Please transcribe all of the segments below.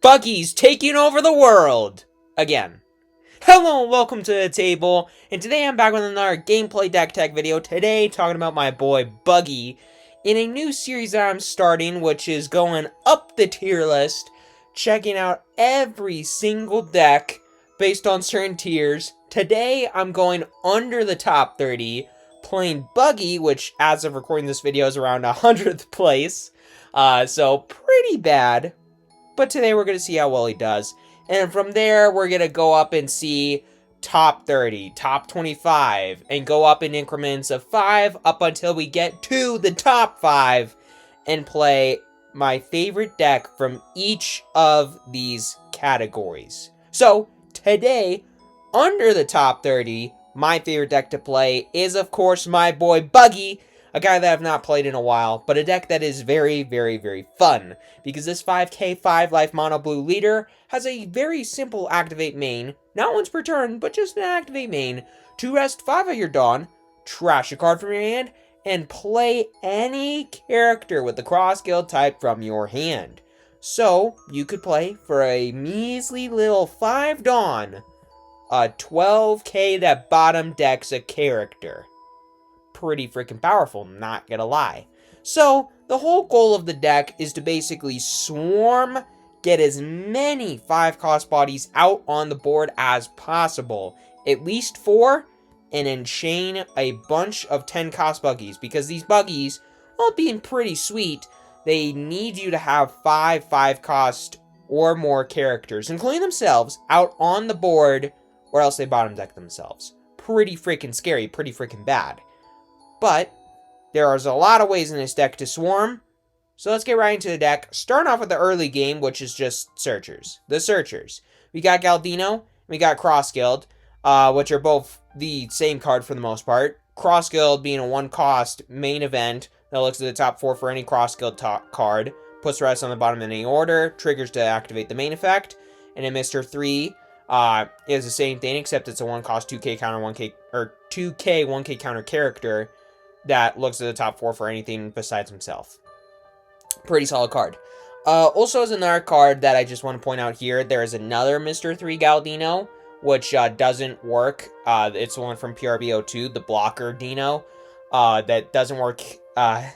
Buggy's taking over the world! Again. Hello and welcome to the table, and today I'm back with another gameplay Decktech video. Today, talking about my boy Buggy in a new series that I'm starting, which is going up the tier list, checking out every single deck based on certain tiers. Today, I'm going under the top 30, playing Buggy, which as of recording this video is around 100th place. So pretty bad. But today we're going to see how well he does. And from there, we're going to go up and see top 30, top 25, and go up in increments of 5 up until we get to the top 5 and play my favorite deck from each of these categories. So, today, under the top 30, my favorite deck to play is, of course, my boy Buggy, a guy that I've not played in a while, but a deck that is very, very, very fun. Because this 5k 5 life mono blue leader has a very simple activate main, not once per turn, but just an activate main, to rest 5 of your Dawn, trash a card from your hand, and play any character with the cross guild type from your hand. So, you could play for a measly little 5 Dawn, a 12k that bottom decks a character. Pretty freaking powerful, not gonna lie. So, the whole goal of the deck is to basically swarm, get as many 5-cost bodies out on the board as possible. At least 4, and then chain a bunch of 10-cost buggies. Because these buggies, while being pretty sweet, they need you to have 5-cost or more characters, including themselves, out on the board, or else they bottom deck themselves. Pretty freaking scary, pretty freaking bad. But there is a lot of ways in this deck to swarm, so let's get right into the deck. Starting off with the early game, which is just Searchers. The Searchers. We got Galdino, we got Cross Guild, which are both the same card for the most part. Cross Guild being a 1-cost main event that looks at the top 4 for any Cross Guild card, puts the rest on the bottom in any order, triggers to activate the main effect, and then Mr. 3 is the same thing, except it's a 1-cost 2k counter 1k, or 2k 1k counter character that looks at the top 4 for anything besides himself. Pretty solid card. Also, as another card that I just want to point out here, there is another Mr. 3 Galdino, which doesn't work. It's the one from PRB02, the blocker Dino, that doesn't work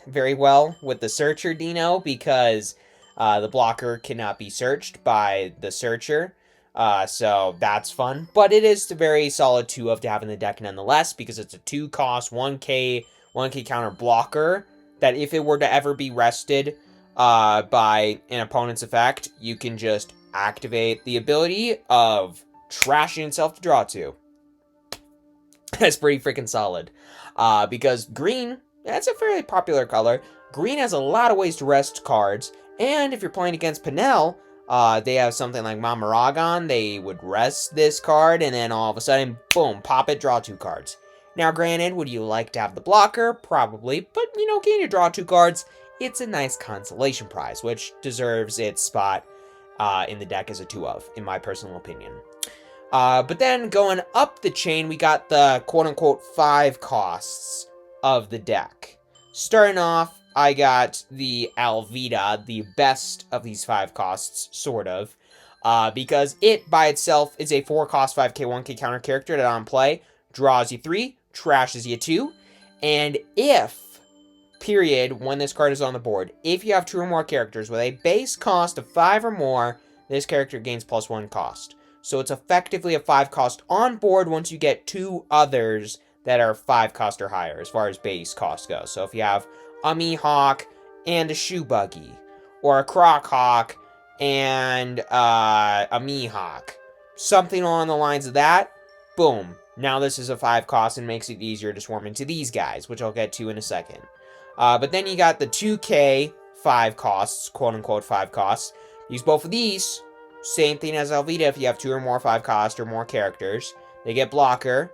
very well with the Searcher Dino, because the blocker cannot be searched by the Searcher. So that's fun. But it is a very solid 2 of to have in the deck nonetheless, because it's a 2-cost 1k counter blocker that if it were to ever be rested by an opponent's effect, you can just activate the ability of trashing itself to draw 2. That's pretty freaking solid. Because green, that's a fairly popular color. Green has a lot of ways to rest cards, and if you're playing against Pinel, they have something like Mamaragon, they would rest this card, and then all of a sudden, boom, pop it, draw 2 cards. Now, granted, would you like to have the blocker? Probably, but, getting to draw 2 cards, it's a nice consolation prize, which deserves its spot in the deck as a 2 of, in my personal opinion. But then, going up the chain, we got the quote-unquote 5 costs of the deck. Starting off, I got the Alvida, the best of these 5 costs, sort of, because it, by itself, is a 4-cost 5k 1k counter character that on play draws you 3, trashes you 2, and if, period, when this card is on the board, if you have 2 or more characters with a base cost of 5 or more, this character gains +1 cost. So it's effectively a 5 cost on board once you get 2 others that are 5 cost or higher as far as base cost goes. So if you have a Mihawk and a Shoe Buggy, or a Croc Hawk and a Mihawk, something along the lines of that, boom. Now this is a 5 cost and makes it easier to swarm into these guys, which I'll get to in a second. But then you got the 2k 5 costs, quote-unquote 5 costs. Use both of these. Same thing as Alvida if you have 2 or more 5 cost or more characters. They get blocker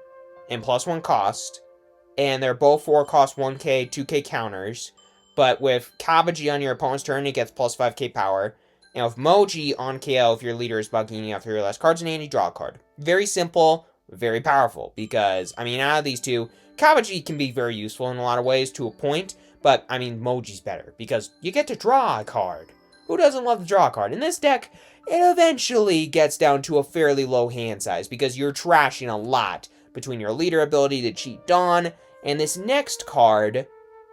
and +1 cost. And they're both 4 cost 1k, 2k counters. But with Kabaji on your opponent's turn, it gets +5k power. And with Moji on KO, if your leader is Buggy and you have 3 or less cards in hand, you draw a card. Very simple. Very powerful, because, out of these two, Kabaji can be very useful in a lot of ways to a point, but, Moji's better, because you get to draw a card. Who doesn't love to draw a card? In this deck, it eventually gets down to a fairly low hand size because you're trashing a lot between your leader ability to cheat Dawn and this next card,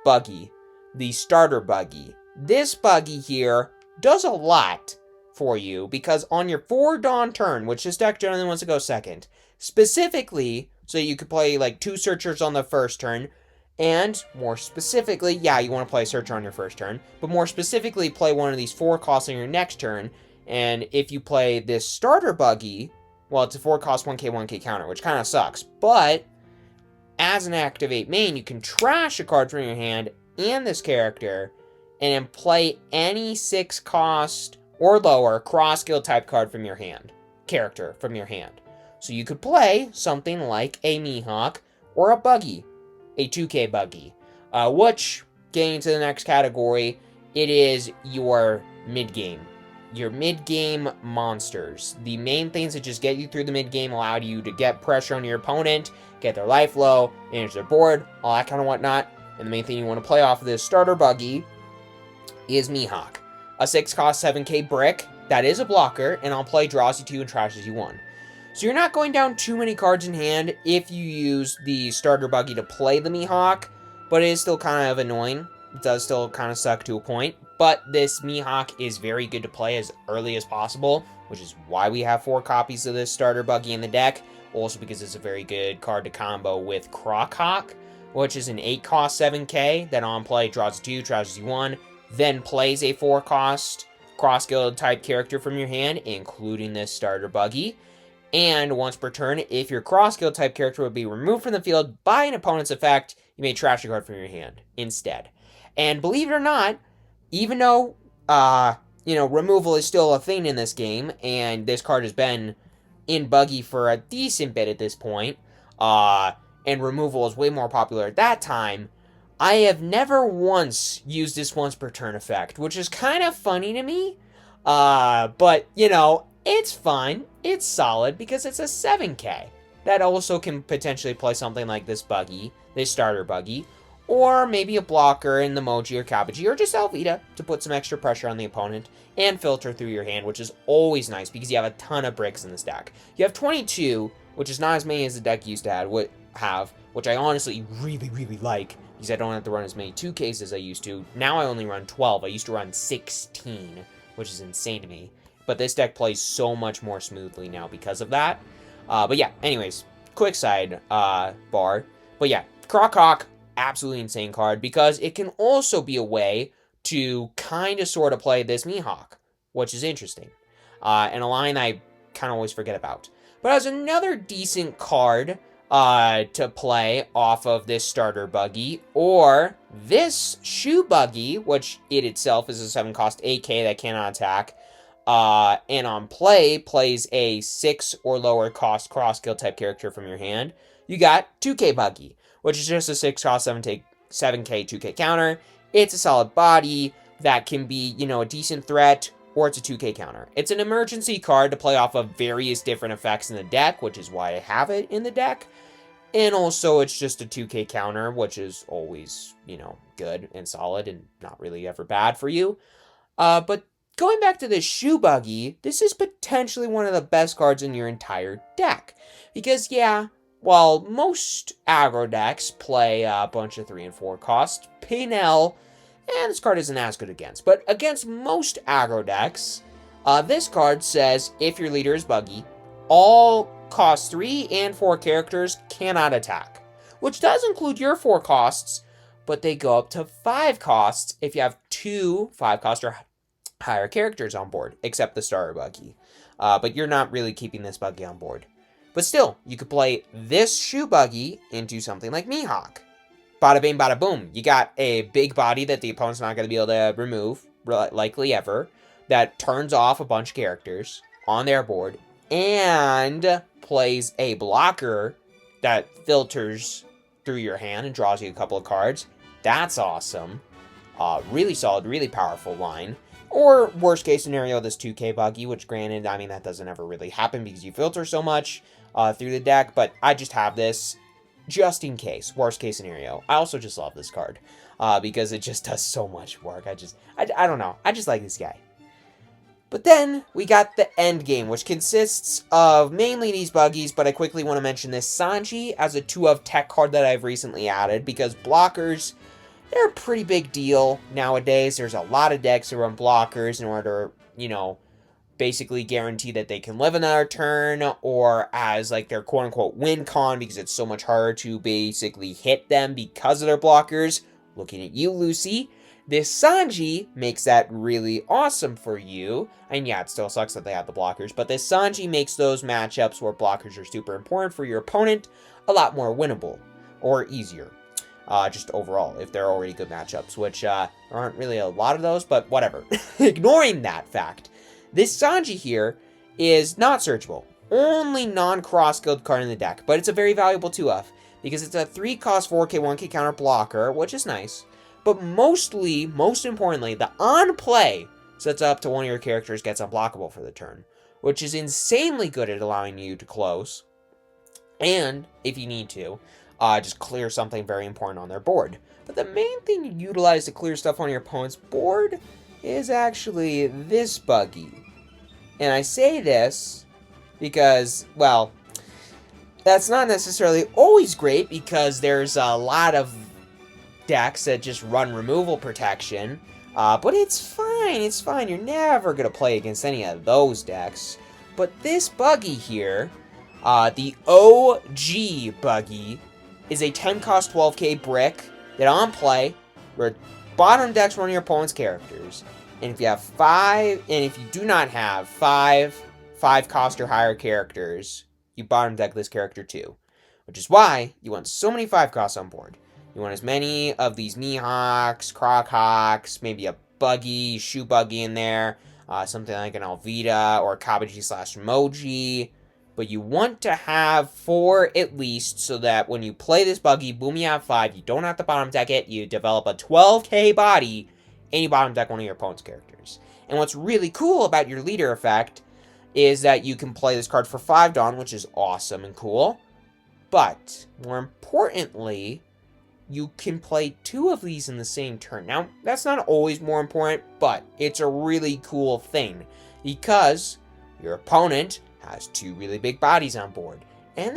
Buggy, the starter Buggy. This Buggy here does a lot for you because on your 4 Dawn turn, which this deck generally wants to go second, specifically, so you could play like 2 Searchers on the first turn, and more specifically, yeah, you want to play a Searcher on your first turn, but more specifically, play one of these 4 costs on your next turn, and if you play this starter Buggy, well, it's a 4 cost 1k 1k counter, which kind of sucks, but as an activate main, you can trash a card from your hand and this character, and then play any 6 cost or lower cross-skill type card from your hand, character from your hand. So you could play something like a Mihawk or a Buggy, a 2k Buggy, which, getting to the next category, it is your mid-game. Your mid-game monsters. The main things that just get you through the mid-game, allow you to get pressure on your opponent, get their life low, manage their board, all that kind of whatnot. And the main thing you want to play off of this starter Buggy is Mihawk. A 6 cost 7k brick, that is a blocker, and on play draws you 2 and trashes you 1. So you're not going down too many cards in hand if you use the starter Buggy to play the Mihawk, but it is still kind of annoying. It does still kind of suck to a point, but this Mihawk is very good to play as early as possible, which is why we have 4 copies of this starter Buggy in the deck, also because it's a very good card to combo with Crockhawk, which is an 8 cost 7k that on play draws 2, trashes you 1, then plays a 4 cost cross-skilled type character from your hand, including this starter Buggy. And once per turn, if your cross-skill type character would be removed from the field by an opponent's effect, you may trash a card from your hand instead. And believe it or not, even though, removal is still a thing in this game, and this card has been in Buggy for a decent bit at this point, and removal is way more popular at that time, I have never once used this once per turn effect, which is kind of funny to me, but, it's fine. It's solid because it's a 7k. That also can potentially play something like this Buggy, this starter Buggy, or maybe a blocker in the Moji or Kabuji, or just Alvita to put some extra pressure on the opponent and filter through your hand, which is always nice because you have a ton of bricks in this deck. You have 22, which is not as many as the deck used to have, which I honestly really, really like because I don't have to run as many 2Ks as I used to. Now I only run 12. I used to run 16, which is insane to me. But this deck plays so much more smoothly now because of that. But yeah, anyways, quick side bar. But yeah, Crockhawk, absolutely insane card because it can also be a way to kind of sort of play this Mihawk, which is interesting. And a line I kind of always forget about. But as another decent card to play off of this starter Buggy, or this shoe Buggy, which it itself is a 7 cost 8k that cannot attack, and on play, plays a 6 or lower cost cross-skill type character from your hand, you got 2k Buggy, which is just a 6 cost 7k 2k counter. It's a solid body that can be, a decent threat, or it's a 2k counter. It's an emergency card to play off of various different effects in the deck, which is why I have it in the deck. And also, it's just a 2k counter, which is always, good and solid and not really ever bad for you. But going back to this shoe Buggy, this is potentially one of the best cards in your entire deck. Because, yeah, while most aggro decks play a bunch of 3 and 4 cost, Pinel, and this card isn't as good against. But against most aggro decks, this card says, if your leader is Buggy, all cost 3 and 4 characters cannot attack. Which does include your 4 costs, but they go up to 5 costs if you have 2 5 cost or higher characters on board, except the starter Buggy. But you're not really keeping this Buggy on board. But still, you could play this shoe Buggy into something like Mihawk. Bada bing, bada boom. You got a big body that the opponent's not going to be able to remove, likely ever, that turns off a bunch of characters on their board, and plays a blocker that filters through your hand and draws you a couple of cards. That's awesome. Really solid, really powerful line. Or, worst case scenario, this 2k Buggy, which granted, that doesn't ever really happen because you filter so much through the deck, but I just have this just in case, worst case scenario. I also just love this card because it just does so much work. I don't know. I just like this guy. But then we got the end game, which consists of mainly these buggies, but I quickly want to mention this Sanji as a 2 of tech card that I've recently added, because blockers, they're a pretty big deal nowadays. There's a lot of decks that run blockers in order to, basically guarantee that they can live another turn, or as like their quote-unquote win con, because it's so much harder to basically hit them because of their blockers. Looking at you, Lucy. This Sanji makes that really awesome for you. And yeah, it still sucks that they have the blockers, but this Sanji makes those matchups where blockers are super important for your opponent a lot more winnable, or easier. Just overall, if they're already good matchups, which aren't really a lot of those, but whatever. Ignoring that fact, this Sanji here is not searchable. Only non-cross-skilled card in the deck, but it's a very valuable 2-of, because it's a 3-cost 4k, 1k counter blocker, which is nice. But most importantly, the on-play sets up to one of your characters gets unblockable for the turn, which is insanely good at allowing you to close, and, if you need to, just clear something very important on their board. But the main thing you utilize to clear stuff on your opponent's board is actually this Buggy. And I say this because, well, that's not necessarily always great, because there's a lot of decks that just run removal protection. But it's fine. You're never going to play against any of those decks. But this Buggy here, the OG Buggy, is a 10-cost 12k brick that on play, where bottom decks one of your opponent's characters. And if you have if you do not have 5-cost or higher characters, you bottom deck this character too. Which is why you want so many 5-costs on board. You want as many of these Mihawks, Crochawks, maybe a Buggy, Shoe Buggy in there, something like an Alvida or Kabaji/Moji. But you want to have 4 at least, so that when you play this Buggy, boom, you have 5. You don't have to bottom deck it. You develop a 12k body, and you bottom deck one of your opponent's characters. And what's really cool about your leader effect is that you can play this card for 5 Dawn, which is awesome and cool. But, more importantly, you can play 2 of these in the same turn. Now, that's not always more important, but it's a really cool thing, because your opponent has 2 really big bodies on board. And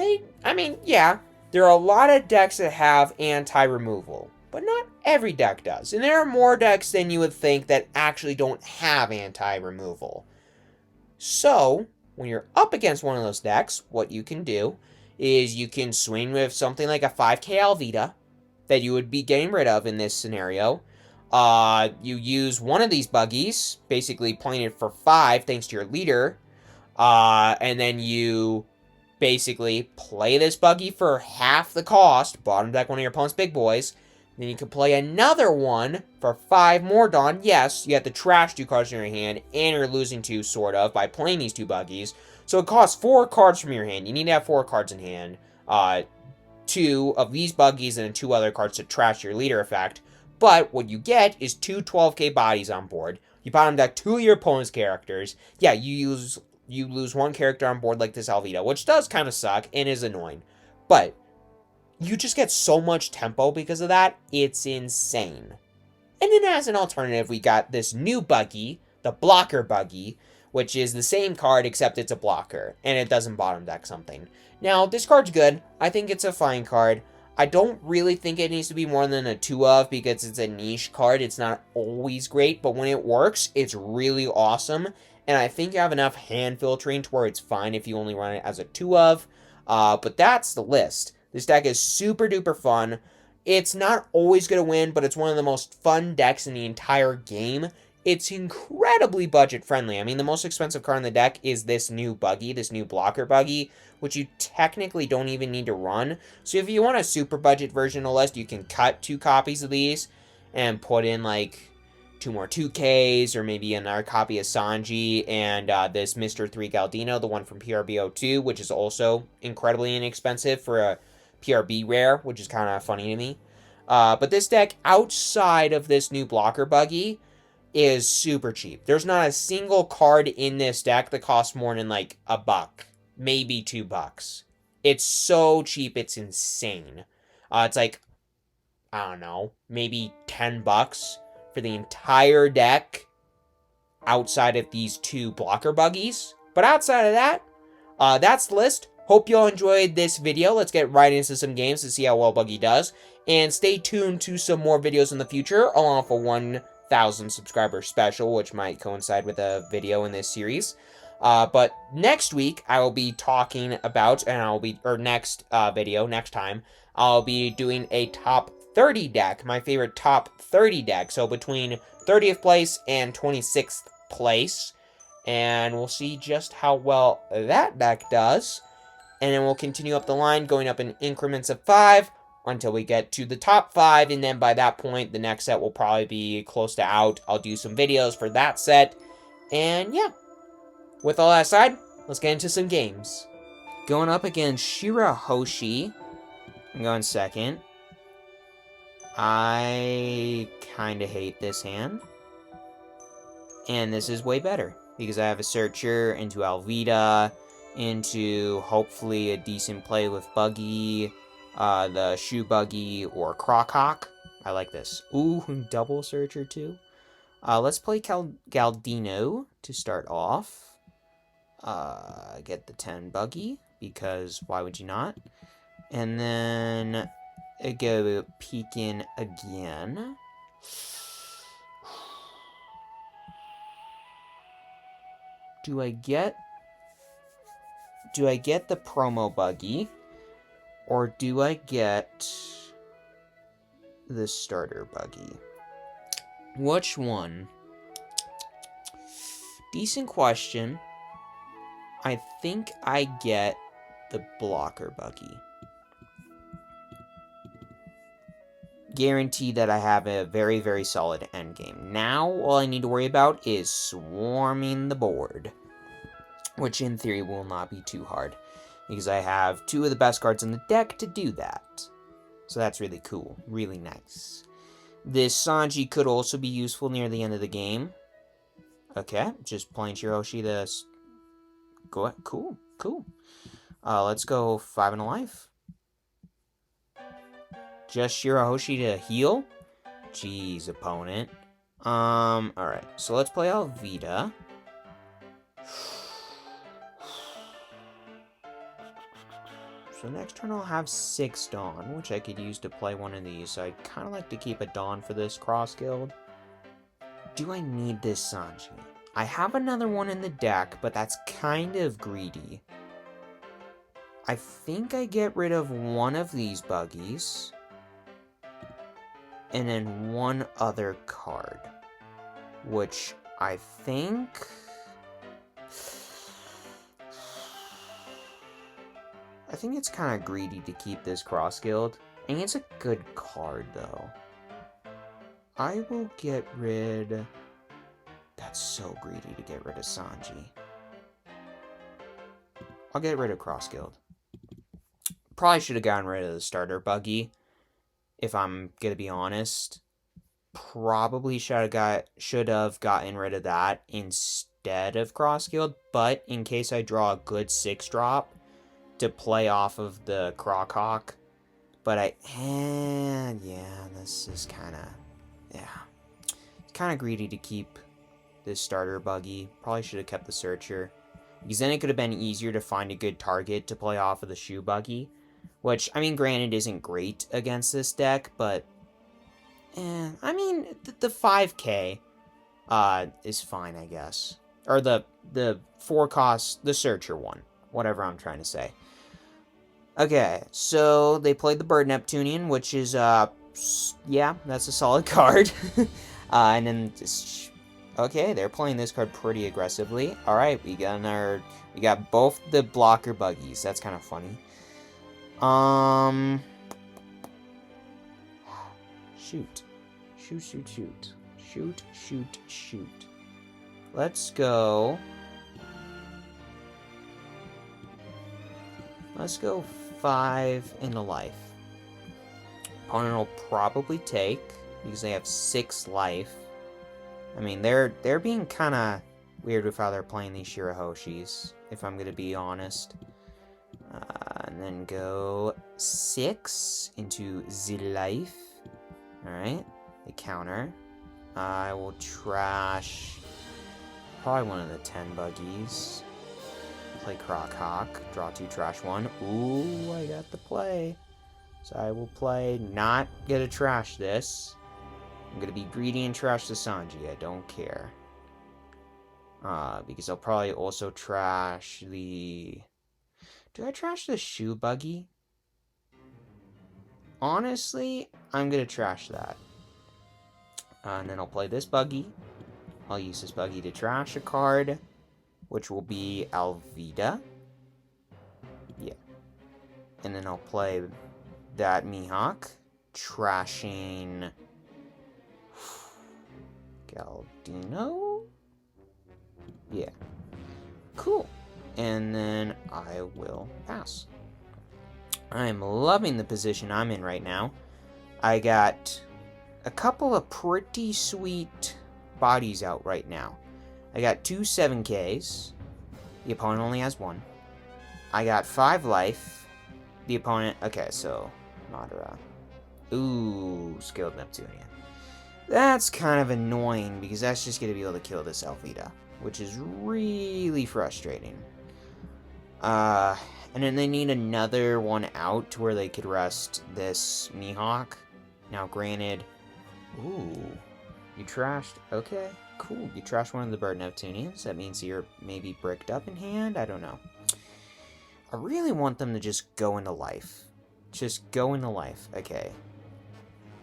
yeah, there are a lot of decks that have anti-removal, but not every deck does. And there are more decks than you would think that actually don't have anti-removal. So, when you're up against one of those decks, what you can do is you can swing with something like a 5k Alvida that you would be getting rid of in this scenario. You use one of these Buggies, basically playing it for 5 thanks to your leader, and then you basically play this Buggy for half the cost, bottom deck one of your opponent's big boys. Then you can play another one for 5 more Dawn. Yes, you have to trash 2 cards in your hand, and you're losing 2, sort of, by playing these 2 Buggies. So it costs 4 cards from your hand. You need to have 4 cards in hand. 2 of these Buggies and 2 other cards to trash your leader effect. But what you get is 2 12k bodies on board. You bottom deck 2 of your opponent's characters. Yeah, you lose 1 character on board like this Alvida, which does kind of suck and is annoying. But you just get so much tempo because of that. It's insane. And then as an alternative, we got this new Buggy, the Blocker Buggy, which is the same card except it's a blocker, and it doesn't bottom deck something. Now, this card's good. I think it's a fine card. I don't really think it needs to be more than a 2-of, because it's a niche card. It's not always great, but when it works, it's really awesome. And I think you have enough hand filtering to where it's fine if you only run it as a 2-of. But that's the list. This deck is super duper fun. It's not always going to win, but it's one of the most fun decks in the entire game. It's incredibly budget friendly. I mean, the most expensive card in the deck is this new Buggy, this new Blocker Buggy, which you technically don't even need to run. So if you want a super budget version of the list, you can cut 2 copies of these and put in like 2 more 2Ks, or maybe another copy of Sanji and this Mr. 3 Galdino, the one from PRBO2, which is also incredibly inexpensive for a PRB rare, which is kind of funny to me. But this deck, outside of this new Blocker Buggy, is super cheap. There's not a single card in this deck that costs more than like $1, maybe $2. It's so cheap, it's insane. It's like, I don't know, maybe $10 for the entire deck. outside of these 2 blocker buggies. But outside of that, that's the list. Hope you all enjoyed this video. Let's get right into some games to see how well Buggy does. And stay tuned to some more videos in the future, along with a 1,000 subscriber special, which might coincide with a video in this series. But next week, I will be talking about, next time, I'll be doing a top 30 deck, my favorite top 30 deck. So between 30th place and 26th place. And we'll see just how well that deck does. And then we'll continue up the line, going up in increments of 5 until we get to the top 5. And then by that point, the next set will probably be close to out. I'll do some videos for that set. And yeah, with all that aside, let's get into some games. Going up against Shirahoshi. I'm going second. I kind of hate this hand. And this is way better, because I have a Searcher into Alvida, into hopefully a decent play with Buggy, the Shoe Buggy, or Crockhawk. I like this. Ooh, double Searcher too. Let's play Galdino to start off. Get the 10 Buggy, because why would you not? And then go Peekin again. Do I get the promo Buggy, or do I get the starter Buggy? Which one? Decent question. I think I get the blocker Buggy. Guarantee that I have a very, very solid endgame. Now, all I need to worry about is swarming the board, which in theory will not be too hard, because I have 2 of the best cards in the deck to do that. So that's really cool. Really nice. This Sanji could also be useful near the end of the game. Okay, just playing Shirahoshi this. Go ahead. Cool. Let's go 5 and a life. Just Shirahoshi to heal? Jeez, opponent. Alright. So let's play Alvida. So next turn I'll have 6 Dawn, which I could use to play one of these. So I'd kind of like to keep a Dawn for this cross guild. Do I need this Sanji? I have another one in the deck, but that's kind of greedy. I think I get rid of one of these Buggies. And then one other card, which I think... it's kind of greedy to keep this cross guild. And it's a good card, though. I will get rid... That's so greedy to get rid of Sanji. I'll get rid of cross guild. Probably should have gotten rid of the starter Buggy, if I'm gonna be honest. Probably should have gotten rid of that instead of cross guild, but in case I draw a good 6-drop to play off of the Crockhawk. But this is kind of greedy to keep this starter Buggy. Probably should have kept the Searcher, because then it could have been easier to find a good target to play off of the Shoe Buggy. Which, I mean, granted, isn't great against this deck, but... I mean, the 5k is fine, I guess. Or the 4-cost, the Searcher one. Whatever I'm trying to say. Okay, so they played the Bird Neptunian, which is, yeah, that's a solid card. And then... Okay, they're playing this card pretty aggressively. Alright, we got both the blocker Buggies. That's kind of funny. Shoot. Let's go 5 in a life. Opponent will probably take, because they have 6 life. I mean, they're being kind of weird with how they're playing these Shirahoshis, if I'm going to be honest. And then go 6 into the life. Alright, the counter. I will trash probably one of the 10 buggies. Play Croc Hawk, draw 2, trash 1. Ooh, I got the play. So I will play, not gonna trash this. I'm gonna be greedy and trash the Sanji, I don't care. Because I'll probably also trash the... Do I trash the shoe buggy? Honestly, I'm gonna trash that. And then I'll play this buggy. I'll use this buggy to trash a card, which will be Alvida. Yeah. And then I'll play that Mihawk, trashing Galdino? Yeah. Cool. And then I will pass. I'm loving the position I'm in right now. I got a couple of pretty sweet bodies out right now. I got 2 7Ks. The opponent only has 1. I got 5 life. The opponent... Okay, so... Madara. Ooh, skilled Neptunian. That's kind of annoying, because that's just going to be able to kill this Alvida, which is really frustrating. And then they need another one out to where they could rest this Mihawk. Now, granted... Ooh, you trashed... Okay, cool. You trashed one of the Bird Neptunians. That means you're maybe bricked up in hand? I don't know. I really want them to just go into life. Just go into life. Okay.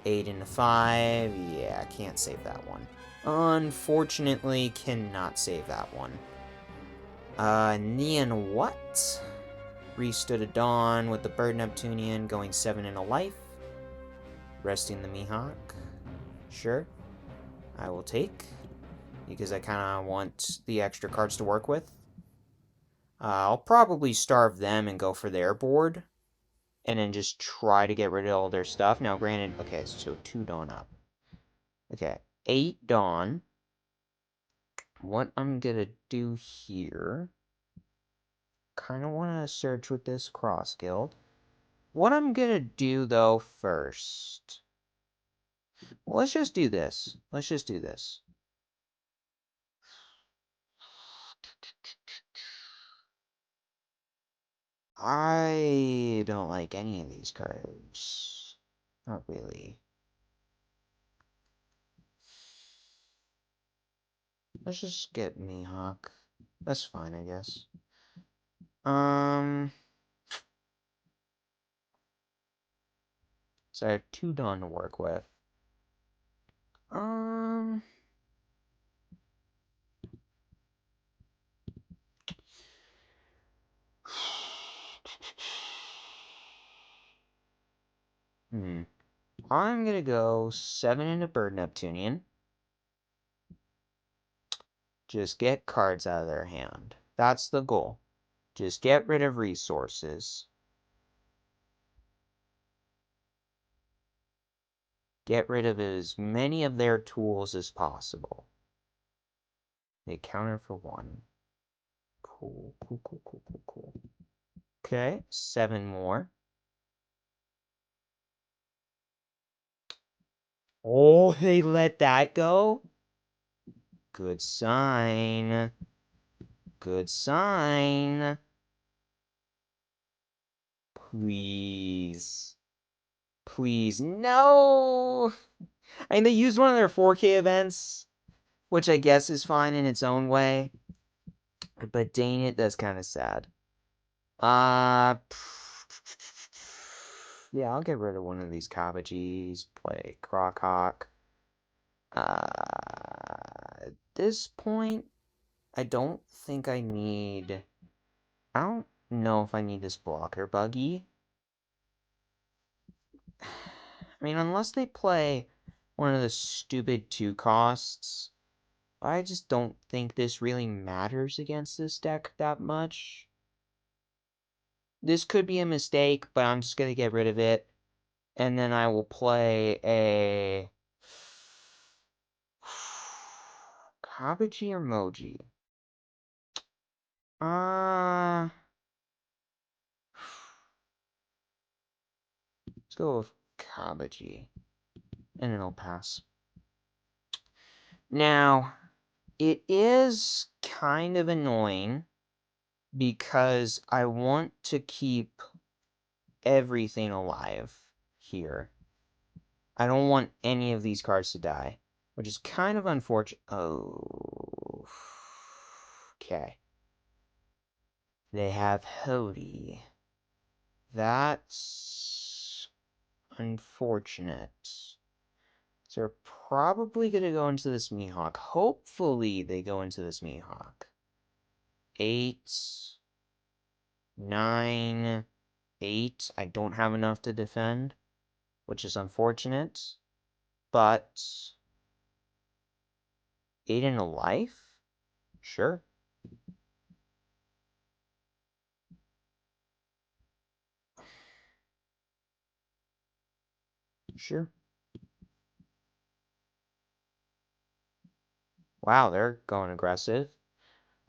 8 into 5. Yeah, can't save that one. Unfortunately, cannot save that one. Neon what? Restood a Dawn with the Bird Neptunian going 7 into life. Resting the Mihawk. Sure. I will take. Because I kind of want the extra cards to work with. I'll probably starve them and go for their board. And then just try to get rid of all their stuff. Now, granted, okay, so 2 Dawn up. Okay, 8 Dawn. What I'm gonna do here... Kind of want to search with this Cross Guild. What I'm gonna do, though, first... Well, let's just do this. Let's just do this. I don't like any of these cards. Not really. Let's just get Mihawk. That's fine, I guess. So I have 2 Dawn to work with. I'm gonna go 7 into Bird Neptunian. Just get cards out of their hand. That's the goal. Just get rid of resources. Get rid of as many of their tools as possible. They counter for 1. Cool, cool, cool, cool, cool, cool. Okay, 7 more. Oh, they let that go? Good sign. Good sign. Please. Please, no! I mean, they used one of their 4K events, which I guess is fine in its own way. But dang it, that's kind of sad. Yeah, I'll get rid of one of these Kabbagees, play Croc Hawk. At this point, I don't think I need... I don't know if I need this blocker buggy. I mean, unless they play one of the stupid 2 costs, I just don't think this really matters against this deck that much. This could be a mistake, but I'm just going to get rid of it. And then I will play a... Kabuchi or Moji? Let's go with Kabuchi. And then I'll pass. Now, It is kind of annoying because I want to keep everything alive here. I don't want any of these cards to die, which is kind of unfortunate. Oh, okay. They have Hody. That's unfortunate. So they're probably going to go into this Mihawk. Hopefully they go into this Mihawk. 8, 9, 8. I don't have enough to defend, which is unfortunate. But 8 in a life? Sure. Sure. Wow, they're going aggressive.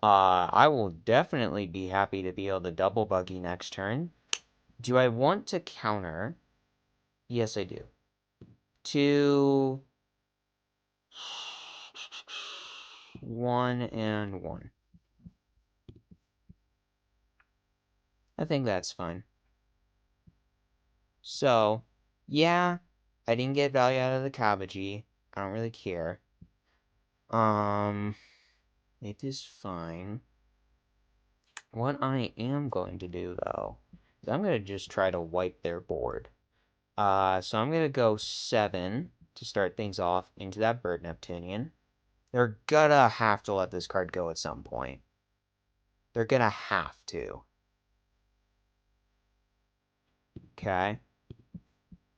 I will definitely be happy to be able to double Buggy next turn. Do I want to counter? Yes, I do. 2, 1, and 1. I think that's fine. So, yeah, I didn't get value out of the Kabuji. I don't really care. It is fine. What I am going to do, though, is I'm going to just try to wipe their board. So I'm going to go 7 to start things off into that Bird Neptunian. They're gonna have to let this card go at some point. They're gonna have to. Okay.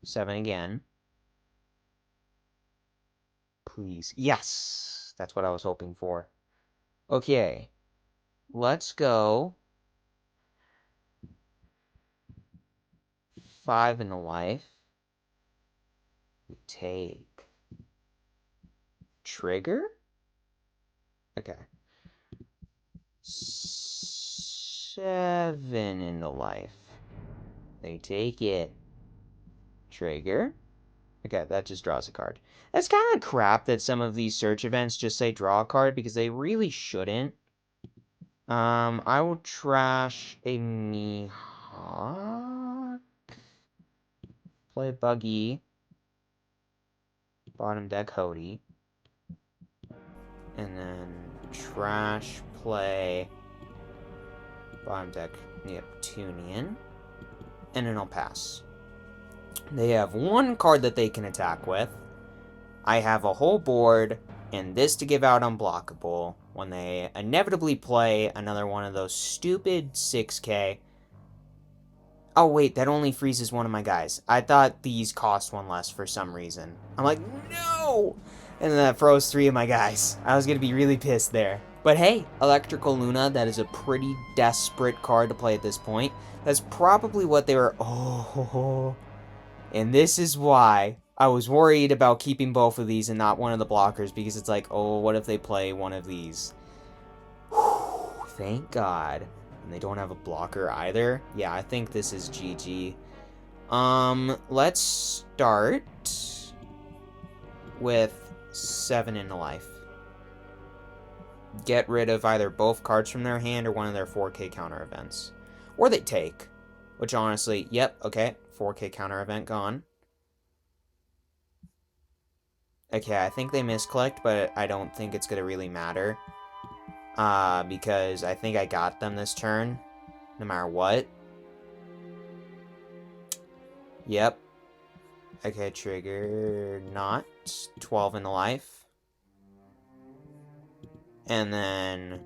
7 again. Please. Yes! That's what I was hoping for. Okay. Let's go. 5 in the life. We take. Trigger? Okay. 7 in the life. They take it. Trigger? Okay, that just draws a card. That's kind of crap that some of these search events just say draw a card, because they really shouldn't. I will trash a Mihawk. Play Buggy. Bottom deck Hody. And then trash play bottom deck Neptunian. And then I'll pass. They have one card that they can attack with. I have a whole board, and this to give out unblockable when they inevitably play another one of those stupid 6K. Oh, wait, that only freezes one of my guys. I thought these cost one less for some reason. I'm like, no! And then that froze 3 of my guys. I was going to be really pissed there. But hey, Electrical Luna, that is a pretty desperate card to play at this point. That's probably what they were... Oh, and this is why I was worried about keeping both of these and not one of the blockers, because it's like, oh, what if they play one of these? Whew, thank God. And they don't have a blocker either. Yeah, I think this is GG. Let's start with 7 in life. Get rid of either both cards from their hand or one of their 4K counter events. Or they take. Which honestly, yep, okay. 4K counter event gone. Okay, I think they misclicked, but I don't think it's going to really matter. Because I think I got them this turn, no matter what. Yep. Okay, trigger not. 12 in the life. And then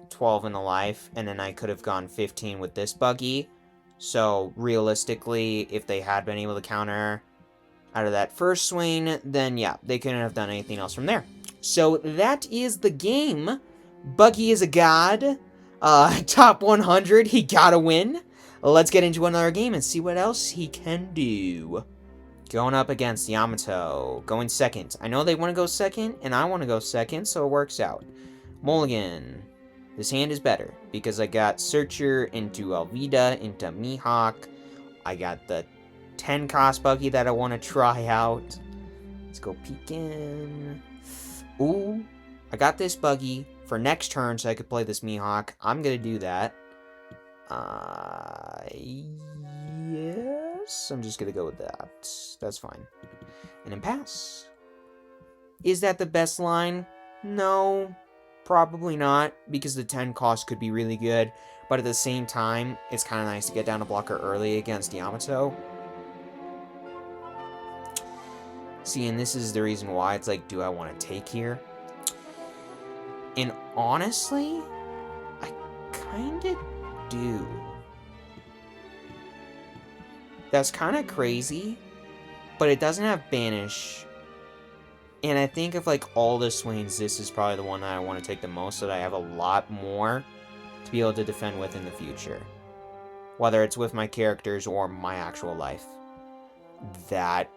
12 in the life, and then I could have gone 15 with this Buggy. So, realistically, if they had been able to counter out of that first swing, then yeah, they couldn't have done anything else from there. So, that is the game. Buggy is a god. Top 100, he gotta win. Let's get into another game and see what else he can do. Going up against Yamato, going second. I know they want to go second, and I want to go second, so it works out. Mulligan. This hand is better, because I got Searcher into Alvida, into Mihawk. I got the 10 cost Buggy that I want to try out. Let's go peek in. Ooh, I got this Buggy for next turn so I could play this Mihawk. I'm going to do that. Yes. I'm just going to go with that. That's fine. And then pass. Is that the best line? No. Probably not, because the 10 cost could be really good. But at the same time, it's kind of nice to get down a blocker early against Yamato. See, and this is the reason why it's like, do I want to take here? And honestly, I kind of do. That's kind of crazy, but it doesn't have Banish. And I think of like all the swings, this is probably the one that I want to take the most, so that I have a lot more to be able to defend with in the future. Whether it's with my characters or my actual life. That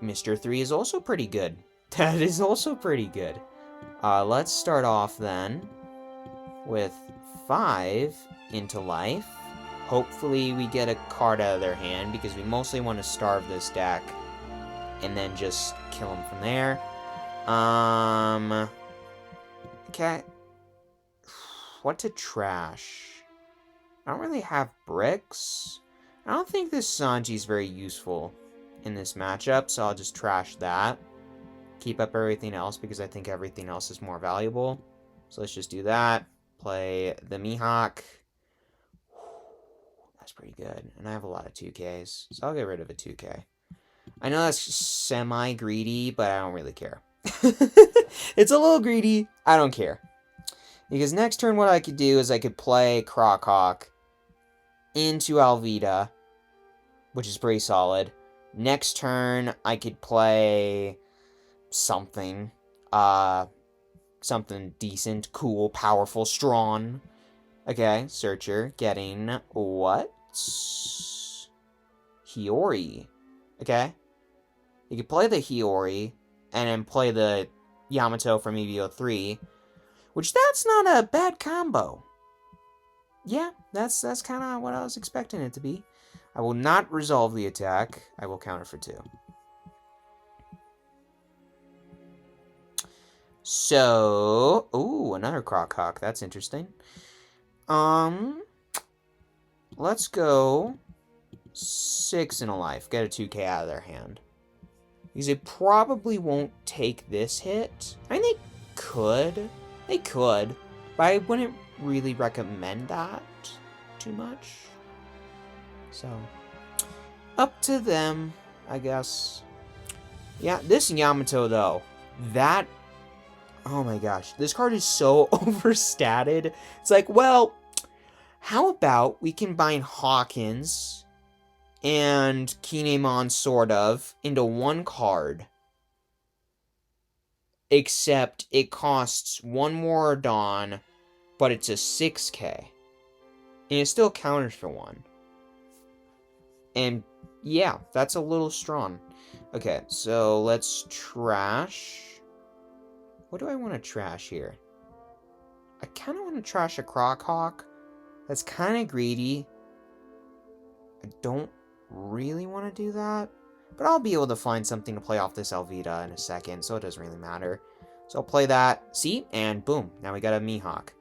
Mr. 3 is also pretty good. That is also pretty good. Let's start off then with 5 into life. Hopefully we get a card out of their hand, because we mostly want to starve this deck and then just kill them from there. Okay. What to trash? I don't really have bricks. I don't think this Sanji is very useful in this matchup, so I'll just trash that. Keep up everything else, because I think everything else is more valuable. So let's just do that. Play the Mihawk. That's pretty good. And I have a lot of 2Ks, so I'll get rid of a 2K. I know that's semi-greedy, but I don't really care. It's a little greedy. I don't care. Because next turn what I could do is I could play Crockhawk into Alvida, which is pretty solid. Next turn I could play something. Something decent, cool, powerful, strong. Okay, Searcher getting what? Hiyori. Okay. You could play the Hiyori and then play the Yamato from EVO3, which that's not a bad combo. Yeah, that's kind of what I was expecting it to be. I will not resolve the attack. I will counter for 2. So, ooh, another Crockhawk. That's interesting. Let's go 6 in a life. Get a 2K out of their hand. Because they probably won't take this hit. I mean, they could. They could. But I wouldn't really recommend that too much. So, up to them, I guess. Yeah, this Yamato, though. That... Oh my gosh. This card is so overstated. It's like, well, how about we combine Hawkins and Kinemon, sort of, into one card. Except it costs 1 more Dawn, but it's a 6K. And it still counters for 1. And yeah, that's a little strong. Okay, so let's trash. What do I want to trash here? I kind of want to trash a Crockhawk. That's kind of greedy. I don't really want to do that. But I'll be able to find something to play off this Alvida in a second, so it doesn't really matter. So I'll play that. See? And boom. Now we got a Mihawk.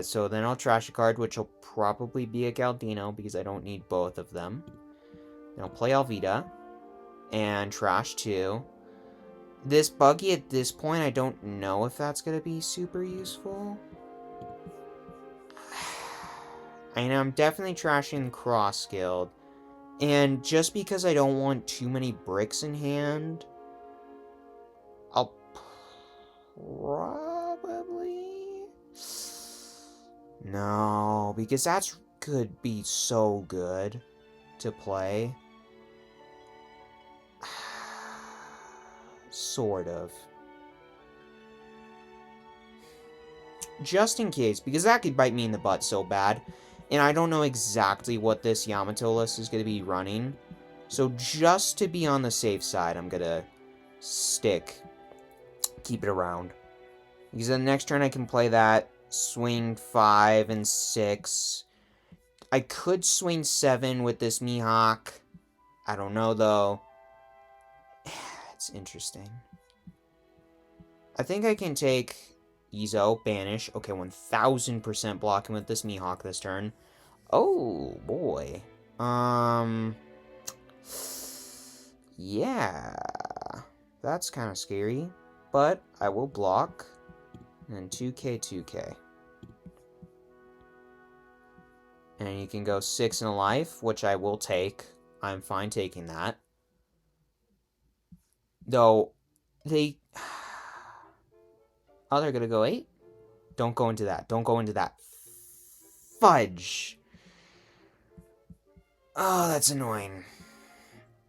So then I'll trash a card, which will probably be a Galdino, because I don't need both of them. Then I'll play Alvida. And trash 2. This Buggy at this point, I don't know if that's going to be super useful. I know I'm definitely trashing Cross Guild. And just because I don't want too many bricks in hand, I'll probably... No, because that's could be so good to play. Sort of. Just in case, because that could bite me in the butt so bad. And I don't know exactly what this Yamato list is going to be running. So just to be on the safe side, I'm going to keep it around. Because then next turn I can play that, swing 5 and 6. I could swing 7 with this Mihawk. I don't know though. It's interesting. I think I can take Ezo, banish. Okay, 1000% blocking with this Mihawk this turn. Oh, boy. Yeah. That's kind of scary. But I will block. And 2k, 2k. And you can go 6 in a life, which I will take. I'm fine taking that. Though, they... Oh, they're gonna go 8? Don't go into that. Don't go into that. Fudge. Oh, that's annoying.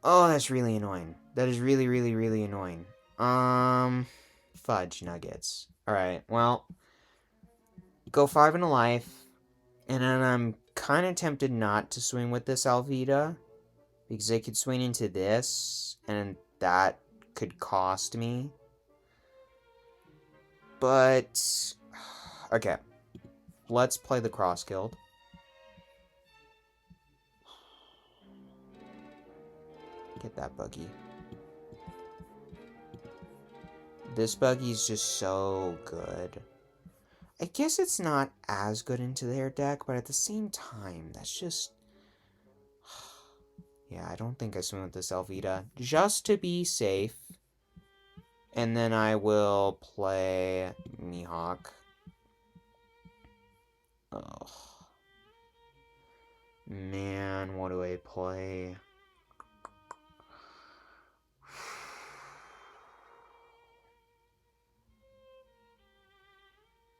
Oh, that's really annoying. That is really, really, really annoying. Fudge nuggets. Alright, well. Go 5 in a life. And then I'm kind of tempted not to swing with this Alvida. Because I could swing into this. And that could cost me. But... Okay. Let's play the Cross Guild. Get that Buggy. This Buggy's just so good. I guess it's not as good into their deck, but at the same time, that's just... Yeah, I don't think I swing with this Alvida. Just to be safe. And then I will play Mihawk. Oh. Man, what do I play?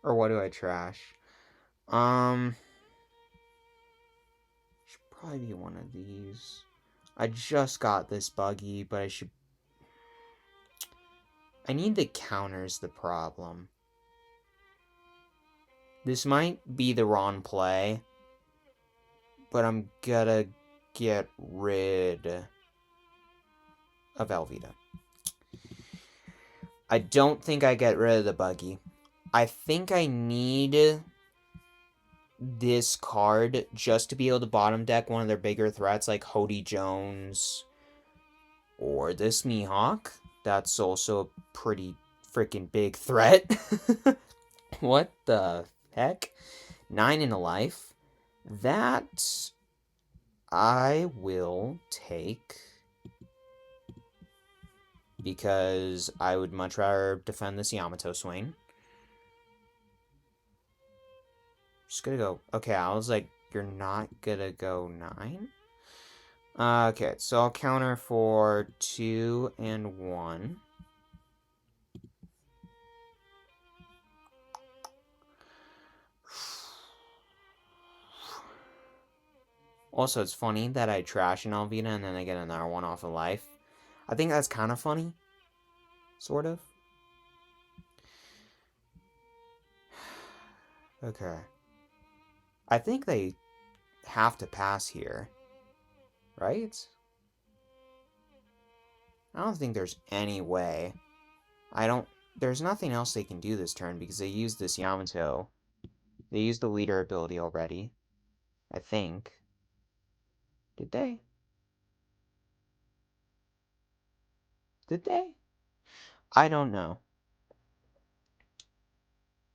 Or what do I trash? Should probably be one of these. I just got this Buggy, but I should... I need the counters, the problem. This might be the wrong play, but I'm gonna get rid of Alvida. I don't think I get rid of the Buggy. I think I need this card just to be able to bottom deck one of their bigger threats like Hody Jones or this Mihawk. That's also a pretty freaking big threat. What the heck? 9 in a life. That I will take because I would much rather defend this Yamato swing. Just gonna go... Okay, I was like, you're not gonna go 9? Okay, so I'll counter for 2 and 1. Also, it's funny that I trash an Alvida and then I get another one off of life. I think that's kind of funny. Sort of. Okay. I think they have to pass here. Right? I don't think there's any way. There's nothing else they can do this turn because they used this Yamato. They used the leader ability already. I think. Did they? Did they? I don't know.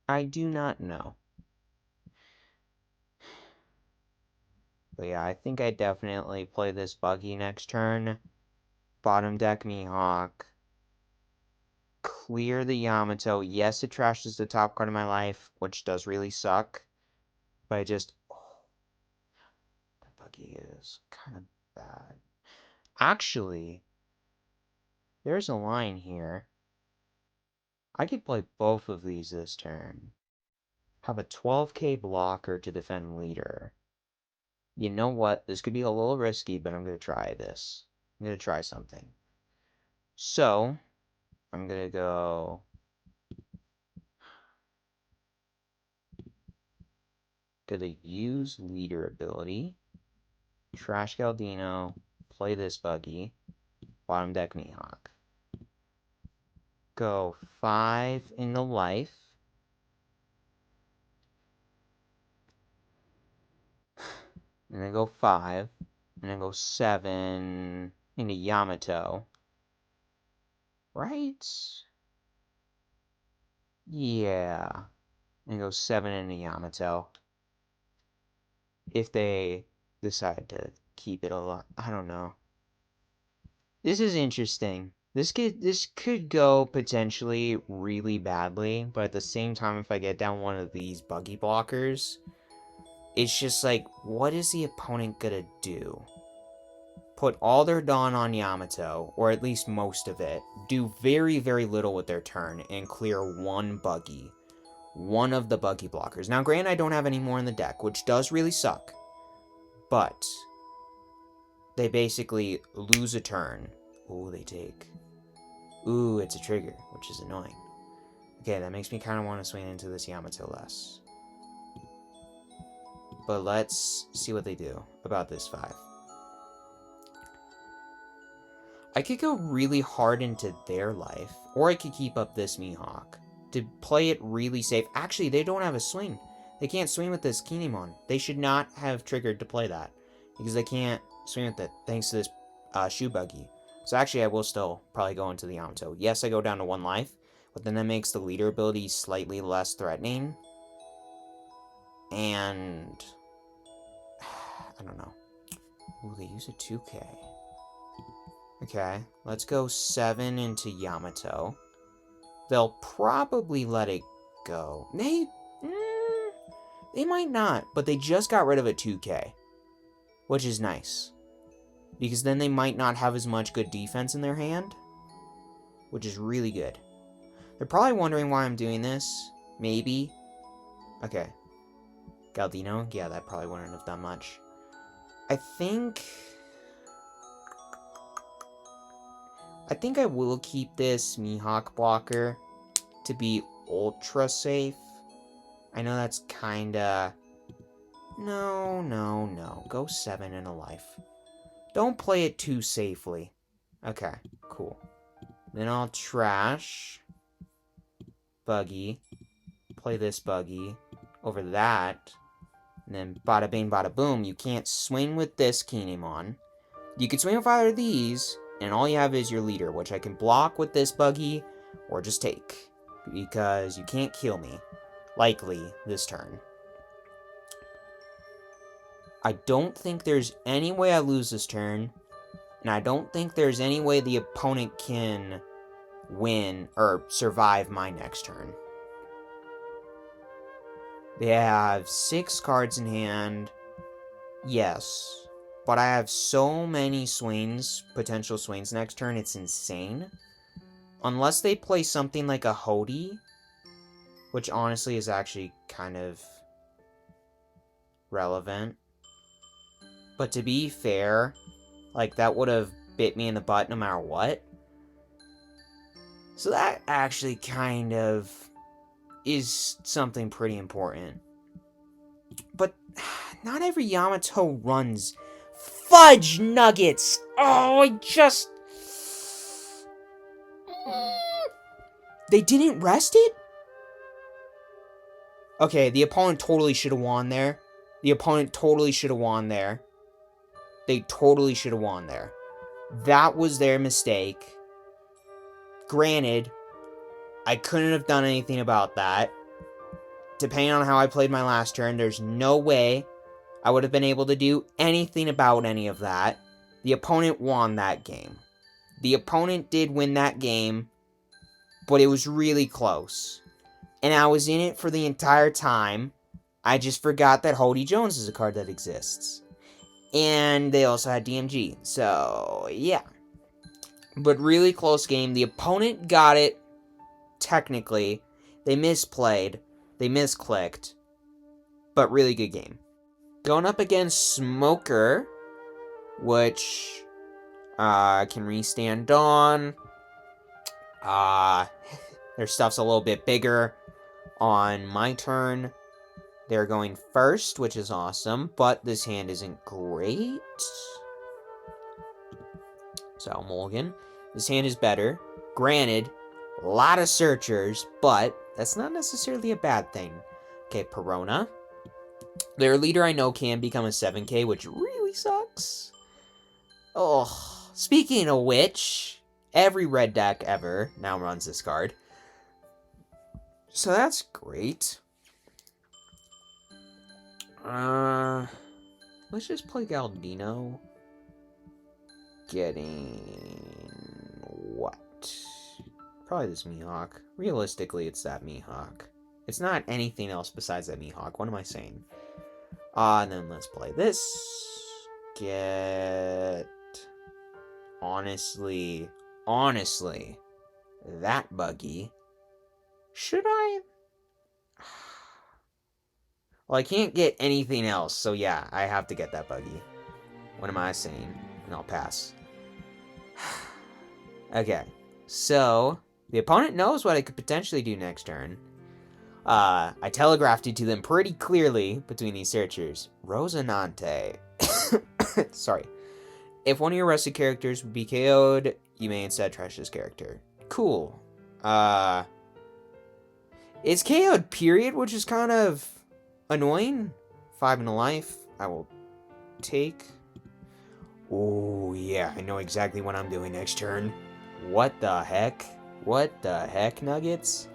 I do not know. But yeah, I think I definitely play this Buggy next turn. Bottom deck Mihawk. Clear the Yamato. Yes, it trashes the top card of my life, which does really suck. But I just... Oh, that Buggy is kind of bad. Actually, there's a line here. I could play both of these this turn. Have a 12k blocker to defend leader. You know what? This could be a little risky, but I'm going to try this. I'm going to try something. So, I'm going to go... Going to use leader ability. Trash Galdino. Play this Buggy. Bottom deck Mihawk. Go 5 in the life. And then go 5. And then go 7 into Yamato. Right? Yeah. And go 7 into Yamato. If they decide to keep it alive. I don't know. This is interesting. This could go potentially really badly, but at the same time, if I get down one of these buggy blockers, it's just like, what is the opponent gonna do? Put all their Dawn on Yamato, or at least most of it, do very, very little with their turn, and clear one buggy. One of the buggy blockers. Now, granted, I don't have any more in the deck, which does really suck. But they basically lose a turn. Ooh, they take. Ooh, it's a trigger, which is annoying. Okay, that makes me kind of want to swing into this Yamato less. But let's see what they do about this 5. I could go really hard into their life, or I could keep up this Mihawk to play it really safe. Actually, they don't have a swing. They can't swing with this Kinemon. They should not have triggered to play that, because they can't swing with it thanks to this shoe buggy. So actually, I will still probably go into the Yamato. Yes, I go down to 1 life, but then that makes the leader ability slightly less threatening. And I don't know. Ooh, they use a 2K. Okay, let's go 7 into Yamato. They'll probably let it go. They might not, but they just got rid of a 2K, which is nice. Because then they might not have as much good defense in their hand, which is really good. They're probably wondering why I'm doing this. Maybe. Okay. Galdino? Yeah, that probably wouldn't have done much. I think I will keep this Mihawk blocker to be ultra safe. I know that's kinda... No. Go 7 in a life. Don't play it too safely. Okay, cool. Then I'll trash Buggy. Play this Buggy over that. And then bada bing, bada boom. You can't swing with this Kinemon. You can swing with either of these, and all you have is your leader, which I can block with this Buggy, or just take. Because you can't kill me. Likely, this turn. I don't think there's any way I lose this turn, and I don't think there's any way the opponent can win or survive my next turn. They have 6 cards in hand. Yes. But I have so many swings, potential swings next turn, it's insane. Unless they play something like a Hody, which honestly is actually kind of relevant. But to be fair, like, that would have bit me in the butt no matter what. So that actually kind of is something pretty important. But not every Yamato runs fudge nuggets. Oh, They didn't rest it? Okay, the opponent totally should have won there. They totally should have won there. That was their mistake. Granted, I couldn't have done anything about that. Depending on how I played my last turn, there's no way I would have been able to do anything about any of that. The opponent won that game. The opponent did win that game, but it was really close. And I was in it for the entire time. I just forgot that Hody Jones is a card that exists. And they also had DMG. So, yeah. But really close game. The opponent got it, technically. They misplayed. They misclicked. But really good game. Going up against Smoker, which can restand Dawn. Their stuff's a little bit bigger. On my turn, they're going first, which is awesome, but this hand isn't great. So, mulligan. This hand is better. Granted, a lot of searchers, but that's not necessarily a bad thing. Okay, Perona. Their leader I know can become a 7K, which really sucks. Oh, speaking of which, every red deck ever now runs this card. So that's great. Let's just play Galdino. Getting what? Probably this Mihawk. Realistically, it's that Mihawk. It's not anything else besides that Mihawk. What am I saying? And then let's play this. Get... Honestly, that Buggy. Should I? Well, I can't get anything else, so yeah, I have to get that Buggy. What am I saying? And I'll pass. Okay, so the opponent knows what I could potentially do next turn. I telegraphed it to them pretty clearly between these searchers. Rosinante. Sorry. If one of your rested characters would be KO'd, you may instead trash this character. Cool. It's KO'd, period, which is kind of annoying. 5 in a life. I will take. Oh, yeah, I know exactly what I'm doing next turn. What the heck? What the heck, Nuggets?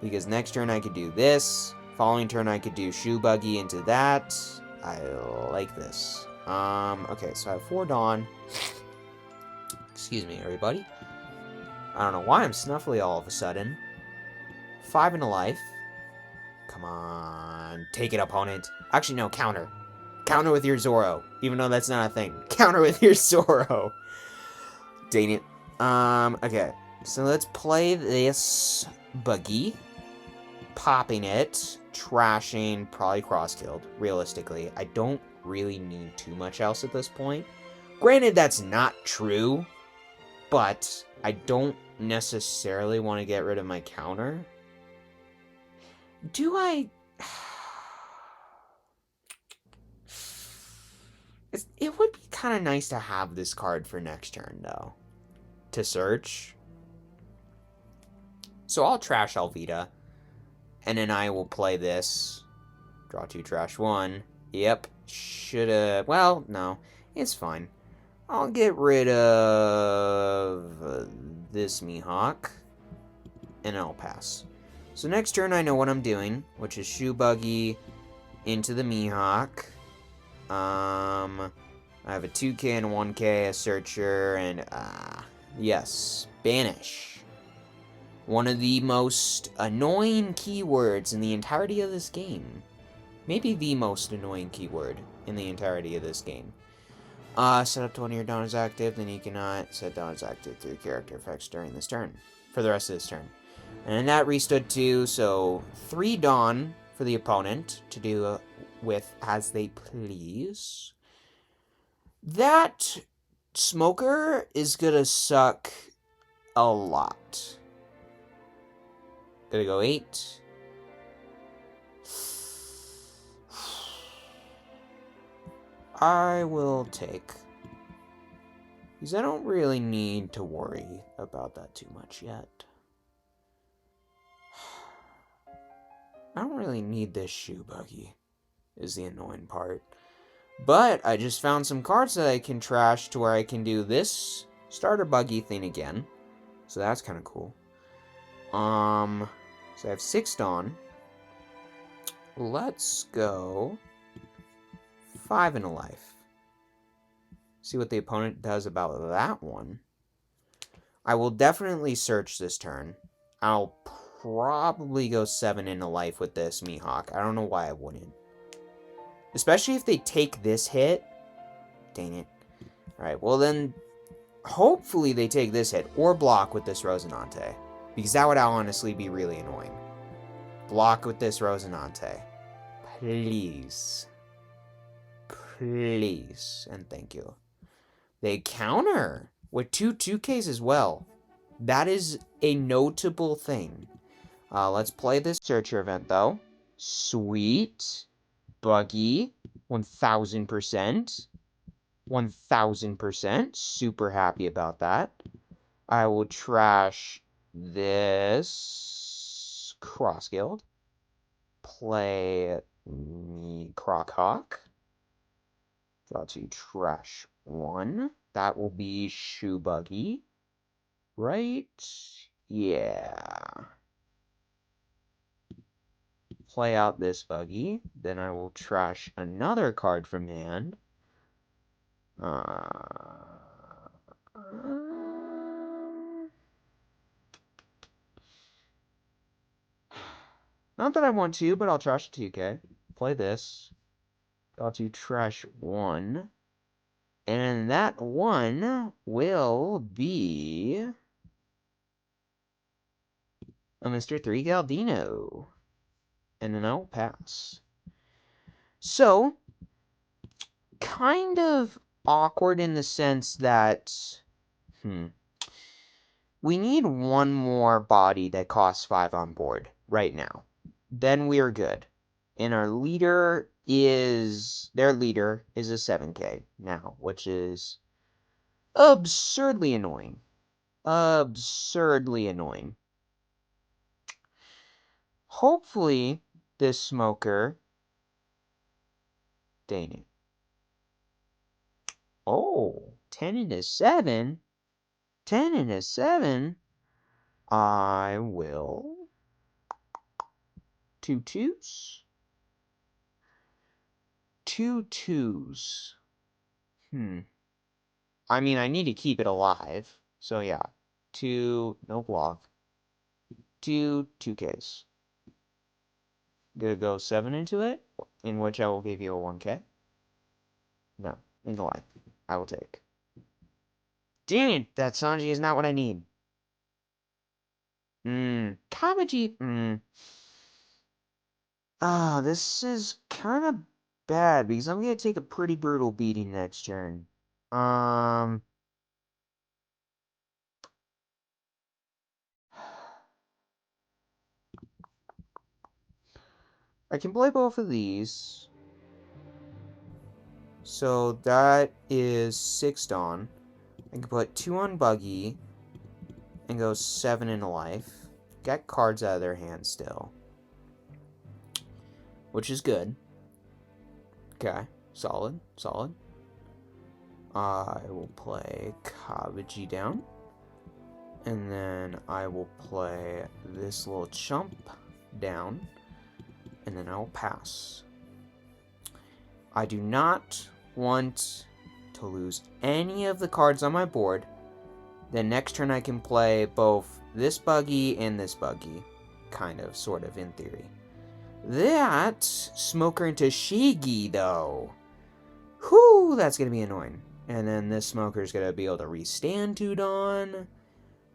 Because next turn I could do this. Following turn I could do Shoe Buggy into that. I like this. Okay, so I have 4 Dawn. Excuse me, everybody. I don't know why I'm snuffly all of a sudden. 5 in a life. Come on. Take it, opponent. Actually, no, counter. Counter with your Zoro. Even though that's not a thing. Counter with your Zoro. Dang it. Okay. So let's play this Buggy. Popping it. Trashing. Probably cross-killed. Realistically. I don't really need too much else at this point. Granted, that's not true. But I don't necessarily want to get rid of my counter. Do I... It would be kind of nice to have this card for next turn, though. To search. So I'll trash Alvita. And then I will play this. Draw 2, trash 1. Yep. Should've... Well, no. It's fine. I'll get rid of this Mihawk. And I'll pass. So next turn I know what I'm doing. Which is Shoe Buggy into the Mihawk. I have a 2K and a 1K, a Searcher, and, yes, Banish. One of the most annoying keywords in the entirety of this game. Maybe the most annoying keyword in the entirety of this game. Set up to one of your Dawn is active, then you cannot set Dawn is active through character effects during this turn. For the rest of this turn. And that restood 2, so 3 Dawn for the opponent to do with as they please. That Smoker is gonna suck a lot. Gonna go 8. I will take. Because I don't really need to worry about that too much yet. I don't really need this Shoe Buggy, is the annoying part. But I just found some cards that I can trash to where I can do this starter Buggy thing again. So that's kind of cool. So I have 6 Dawn. Let's go 5 in a life. See what the opponent does about that one. I will definitely search this turn. I'll probably go 7 in a life with this Mihawk. I don't know why I wouldn't. Especially if they take this hit. Dang it. Alright, well then, hopefully they take this hit. Or block with this Rosinante. Because that would honestly be really annoying. Block with this Rosinante. Please. Please. And thank you. They counter with 2 2Ks as well. That is a notable thing. Let's play this Searcher event, though. Sweet. Buggy. 1000%. 1000%. Super happy about that. I will trash this Cross Guild. Play me Crockhawk. Draw 2, trash 1. That will be Shoe Buggy. Right? Yeah. play out this Buggy. Then I will trash another card from hand. Not that I want to, but I'll trash a 2K. Play this. Got to trash 1. And that 1 will be a Mr. 3 Galdino. And then I'll pass. So, kind of awkward in the sense that, we need one more body that costs 5 on board right now. Then we are good. And their leader is a 7K now, which is absurdly annoying. Absurdly annoying. Hopefully, this smoker... Dang it. Oh, 10 and a 7? 10 and a 7? I will... 2 2s? 2 2s. I mean, I need to keep it alive. So yeah. 2, no block. 2 2Ks. Gonna go 7 into it, in which I will give you a 1K. No, in the life. I will take. Dang it, that Sanji is not what I need. Kamaji, Ah, this is kind of bad, because I'm gonna take a pretty brutal beating next turn. I can play both of these. So that is 6 Dawn. I can put 2 on Buggy and go 7 into life. Get cards out of their hand still, which is good. Okay, solid, solid. I will play Kamaji down. And then I will play this little chump down. And then I will pass. I do not want to lose any of the cards on my board. Then next turn I can play both this Buggy and this Buggy. Kind of, sort of, in theory. That Smoker into Shigi, though. Whew, that's going to be annoying. And then this Smoker's going to be able to restand 2 Dawn,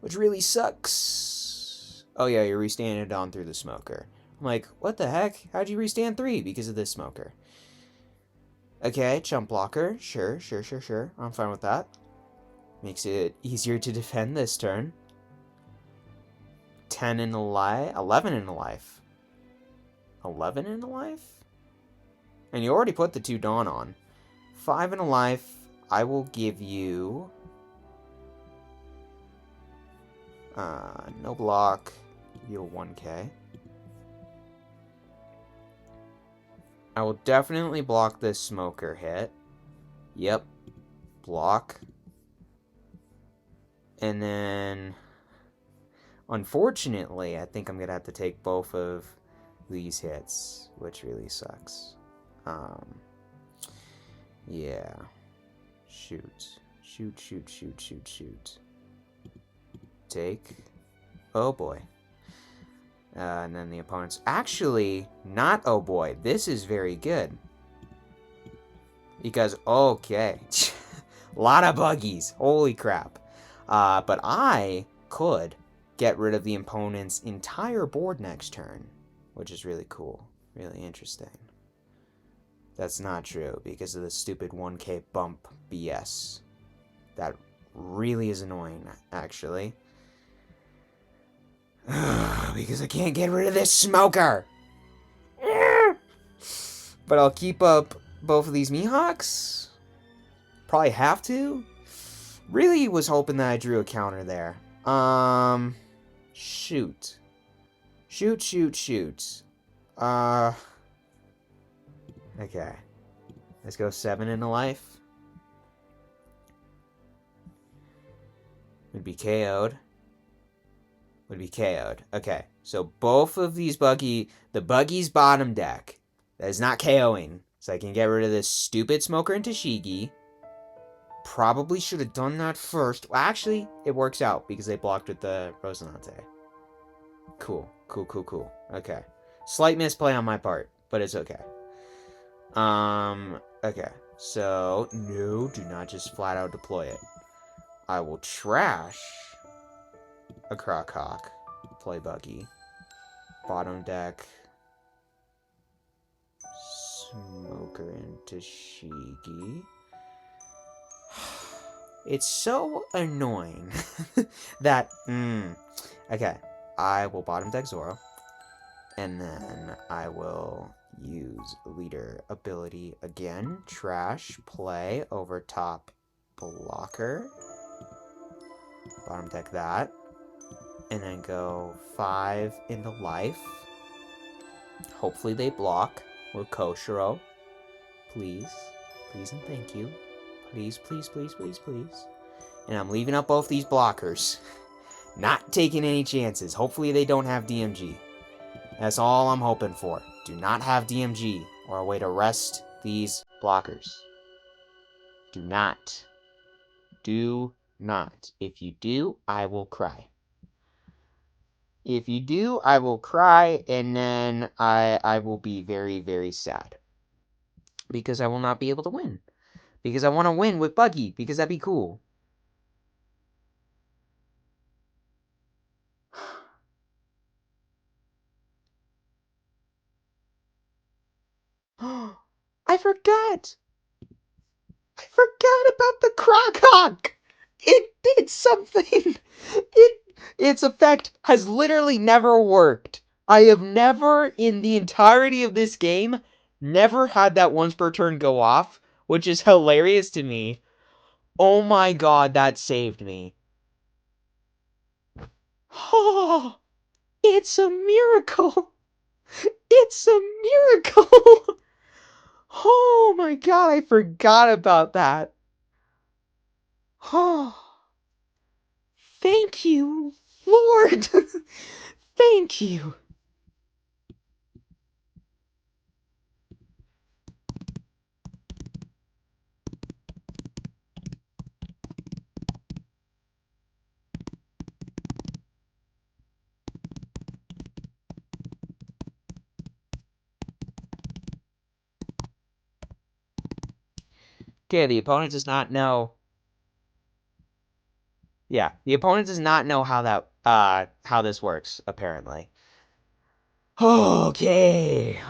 which really sucks. Oh yeah, you're restanding Dawn through the Smoker. I'm like, what the heck? How'd you restand 3? Because of this Smoker. Okay, chump blocker. Sure. I'm fine with that. Makes it easier to defend this turn. 10 in the life. 11 in the life. 11 in the life? And you already put the 2 Dawn on. 5 in a life. I will give you... no block. You a 1K. I will definitely block this Smoker hit. Yep. Block. And then... unfortunately, I think I'm going to have to take both of these hits, which really sucks. Yeah. Shoot. Shoot. Take. Oh boy. And then the opponent's actually not oh boy. This is very good. Because, okay. A lot of buggies. Holy crap. But I could get rid of the opponent's entire board next turn, which is really cool. Really interesting. That's not true because of the stupid 1K bump BS. That really is annoying, actually. Because I can't get rid of this Smoker! But I'll keep up both of these Mihawks. Probably have to. Really was hoping that I drew a counter there. Shoot. Shoot. Okay. Let's go 7 in a life. Would be KO'd. Okay. So both of these the Buggy's bottom deck, that is not KOing. So I can get rid of this stupid Smoker and Tashigi. Probably should have done that first. Well, actually, it works out because they blocked with the Rosinante. Cool. Okay. Slight misplay on my part, but it's okay. Okay. So, no, do not just flat out deploy it. I will trash a Croc-Hawk. Play Buggy. Bottom deck. Smoker and Tashigi. It's so annoying that, okay, I will bottom deck Zoro, and then I will use leader ability again, trash, play, over top, blocker, bottom deck that, and then go 5 into life. Hopefully they block with Koshiro. Please and thank you. Please. And I'm leaving up both these blockers. Not taking any chances. Hopefully they don't have DMG. That's all I'm hoping for. Do not have DMG or a way to rest these blockers. Do not. Do not. If you do, I will cry. If you do, I will cry, and then I will be very, very sad. Because I will not be able to win. Because I want to win with Buggy, because that'd be cool. I forgot! I forgot about the Croc-Hawk! It did something! Its effect has literally never worked. I have never, in the entirety of this game, never had that once per turn go off, which is hilarious to me. Oh my god, that saved me. Oh, it's a miracle! It's a miracle! Oh my god, I forgot about that. Oh, thank you, Lord! Thank you. Okay, the opponent does not know. Yeah, the opponent does not know how that how this works, apparently. Okay.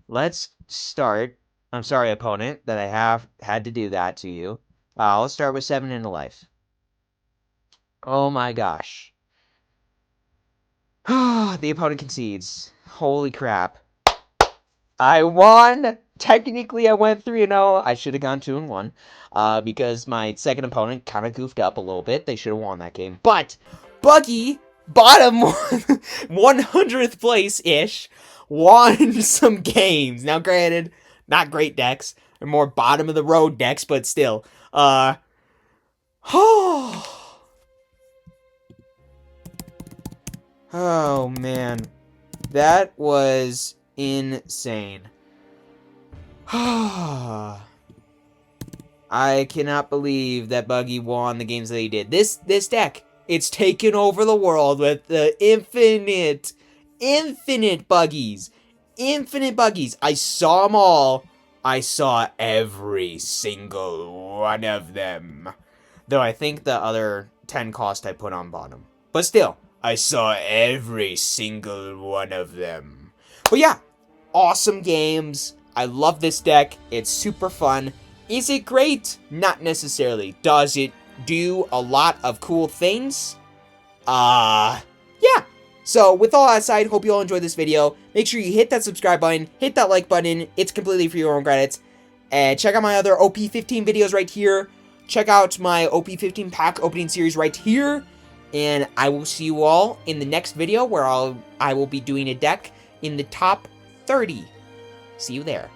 Let's start. I'm sorry, opponent, that I have had to do that to you. Let's start with 7 into life. Oh my gosh. The opponent concedes. Holy crap. I won! Technically, I went 3-0. I should have gone 2-1. Because my second opponent kind of goofed up a little bit. They should have won that game. But, Buggy, bottom 100th place-ish, won some games. Now, granted, not great decks. They're more bottom-of-the-road decks, but still. Oh, man. That was insane. I cannot believe that Buggy won the games that he did. This deck, it's taken over the world with the infinite Buggies. Infinite Buggies. I saw them all. I saw every single one of them. Though I think the other 10 cost I put on bottom. But still, I saw every single one of them. But yeah, awesome games. I love this deck. It's super fun. Is it great? Not necessarily. Does it do a lot of cool things? Yeah. So, with all that aside, hope you all enjoyed this video. Make sure you hit that subscribe button, hit that like button. It's completely for your own credits. And check out my other OP15 videos right here. Check out my OP15 pack opening series right here. And I will see you all in the next video where I will be doing a deck in the top 30. See you there.